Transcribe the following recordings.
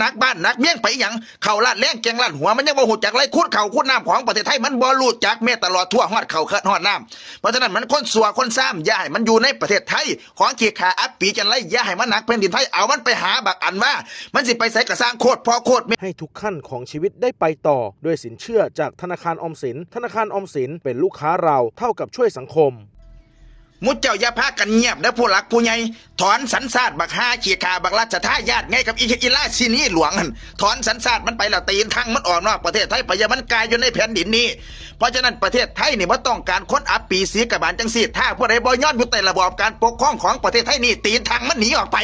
นักบ้านนักเมี่ยงไปหยังเข่าลาดแรงแกงลาดหัวมันยังบ่หูจักไรคูดเข่าคูดน้ำของประเทศไทยมันบ่รู้จักแม้ตลอดทั่วฮอดเข่าเคิดฮอดน้ำเพราะฉะนั้นมันคนสัวคนซ้ำอย่าให้มันอยู่ในประเทศไทยของขี้ขาอัปปีจันไรอย่าให้มันหนักแผ่นดินไทยเอามันไปหาบักอันว่ามันสิไปใส่กระสร้างโคตรพอโคตรให้ทุกขั้นของชีวิตได้ไปต่อด้วยสินเชื่อจากธนาคารออมสินธนาคารออมสินเป็นลูกค้าเราเท่ากับช่วยสังคมมุดเจ้าอย่าพากันเงียบนะผู้หลักผู้ใหญ่ถอนสันซาดบักฮาขี้ขาบักราชทายาทไงกับอีลาซินีหลวงถอนสันซาดมันไปแล้วตีนทั้งมันออกนอกประเทศไทยไปอย่ามันกายอยู่ในแผ่นดินนี้เพราะฉะนั้นประเทศไทยนี่บ่ต้องการคนอัปปีศรีกบาลจังซี่ถ้าผู้ใดบ่ย้อนอยู่ใต้ระบอบการปกครองของประเทศไทยนี่ตีนทั้งมันหนีออกไป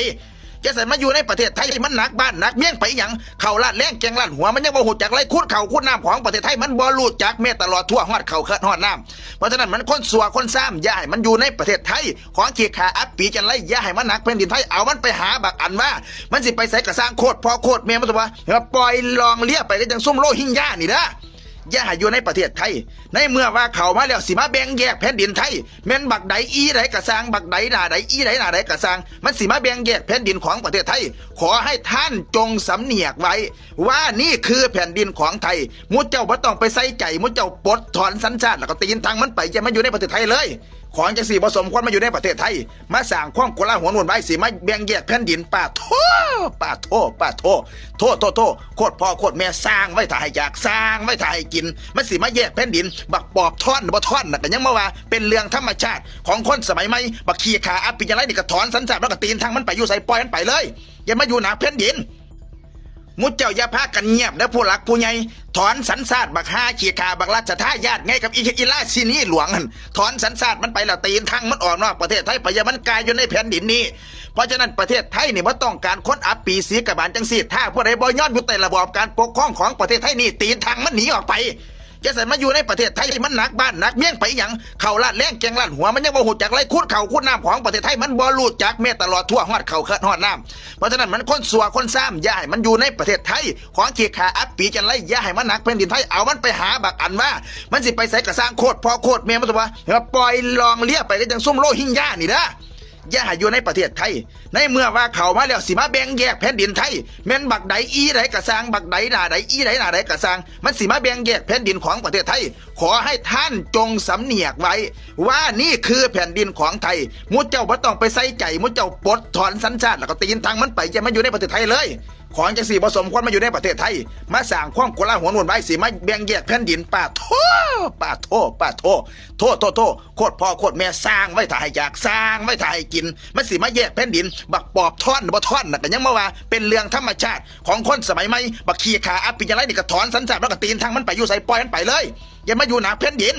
จะใส่มาอยู่ในประเทศไทยมันหนักบ้านหนักเมี่ยงไปหยังเข่าลาดแรงแกงลาดหัวมันยังบ่หูจักไรคูดเข่าคูดน้ำของประเทศไทยมันบ่รู้จักแม้ตลอดทั่วฮอดเข่าเคิดฮอดน้ำเพราะฉะนั้นมันคนสัวคนซ้ำอย่าให้มันอยู่ในประเทศไทยของขี้ขาอัปปีจันไรอย่าให้มันหนักแผ่นดินไทยเอามันไปหาบักอันว่ามันสิไปใส่กระสร้างโคตรพอโคตรแม่มันตัวปล่อยลองเลี้ยไปก็จังซุ่มโลหิงญานี่นะอย่าให้อยู่ในประเทศไทยในเมื่อว่าเขามาแล้วสิมาแบ่งแยกแผ่นดินไทยแม่นบักใดอีใดกระซังบักใดหน้าใดอีใดหน้าใดกระซังมันสิมาแบ่งแยกแผ่นดินของประเทศไทยขอให้ท่านจงสำเนียกไว้ว่านี่คือแผ่นดินของไทยมุเจ้าบ่ต้องไปใส่ใจมุเจ้าปลดถอนสัญชาติแล้วก็ตีนทางมันไปจะมาอยู่ในประเทศไทยเลยของจังสี่ผสมควรมาอยู่ในประเทศไทยมาสร้างความโกลาหลวุ่นวายสิมาแบ่งแยกแผ่นดินป้าโทโคตรพ่อโคตรแม่สร้างไว้ถ่ายอยากสร้างไว้ถ่ายกินมันสิมาแยกแผ่นดินบักปอบท่อนบ่ท่อนน่ะก็ยังมาว่าเป็นเรื่องธรรมชาติของคนสมัยใหม่บักขี้ขาอัปปิจังไรนี่ก็ถอนสัญชาติแล้วก็ตีนทางมันไปอยู่ใส่ปล่อยมันไปเลยอย่ามาอยู่หนักแผ่นดินมุดเจ้าอย่าพากันเงียบนะผู้หลักผู้ใหญ่ถอนสันซาดบักฮาขี้ขาบักราชทายาทไงกับอีลาซินีหลวงถอนสันซาดมันไปแล้วตีนทั้งมันออกนอกประเทศไทยไปอย่ามันกายอยู่ในแผ่นดินนี้เพราะฉะนั้นประเทศไทยนี่บ่ต้องการคนอัปปีศรีกบาลจังซี่ถ้าผู้ใดบ่ย้อนอยู่ใต้ระบอบการปกครองของประเทศไทยนี่ตีนทางมันหนีออกไปจะใส่มาอยู่ในประเทศไทยมันหนักบ้านหนักเมี่ยงไปหยังเข่าลาดแรงแกงลาดหัวมันยังบ่หูจักไรคูดเข่าคูดน้ำของประเทศไทยมันบ่รู้จักแม้ตลอดทั่วฮอดเข่าเคิดฮอดน้ำเพราะฉะนั้นมันคนสัวคนซ้ำอย่าให้มันอยู่ในประเทศไทยของขี้ขาอัปปีจันไรอย่าให้มันหนักแผ่นดินไทยเอามันไปหาบักอันว่ามันสิไปใส่กระสร้างโคตรพ่อโคตรแม่มันตัวปล่อยลองเลี้ยไปก็จังซุ่มโลหิงญานี่นะอย่าให้อยู่ในประเทศไทยในเมื่อว่าเขามาแล้วสิมาแบ่งแยกแผ่นดินไทยแม่นบักใดอีใดกระซังบักใดหน้าใดอีใดหน้าใดกระซังมันสิมาแบ่งแยกแผ่นดินของประเทศไทยขอให้ท่านจงสำเนียกไว้ว่านี่คือแผ่นดินของไทยมุเจ้าบ่ต้องไปใส่ใจมุเจ้าปลดถอนสัญชาติแล้วก็ตีนทางมันไปจะมาอยู่ในประเทศไทยเลยของจังสี่ผสมควรมาอยู่ในประเทศไทยมาสร้างความโกลาหลวุ่นวายสิมาแบ่งแยกแผ่นดินป้าโทโคตรพ่อโคตรแม่สร้างไว้ถ่ายอยากสร้างไว้ถ่ายกินมันสิมาแยกแผ่นดินบักปอบท่อนบ่ท่อนน่ะก็ยังมาว่าเป็นเรื่องธรรมชาติของคนสมัยใหม่บักขี้ขาอัปปิจังไรนี่ก็ถอนสัญชาติแล้วก็ตีนทางมันไปอยู่ใส่ปล่อยมันไปเลยอย่ามาอยู่หนักแผ่นดิน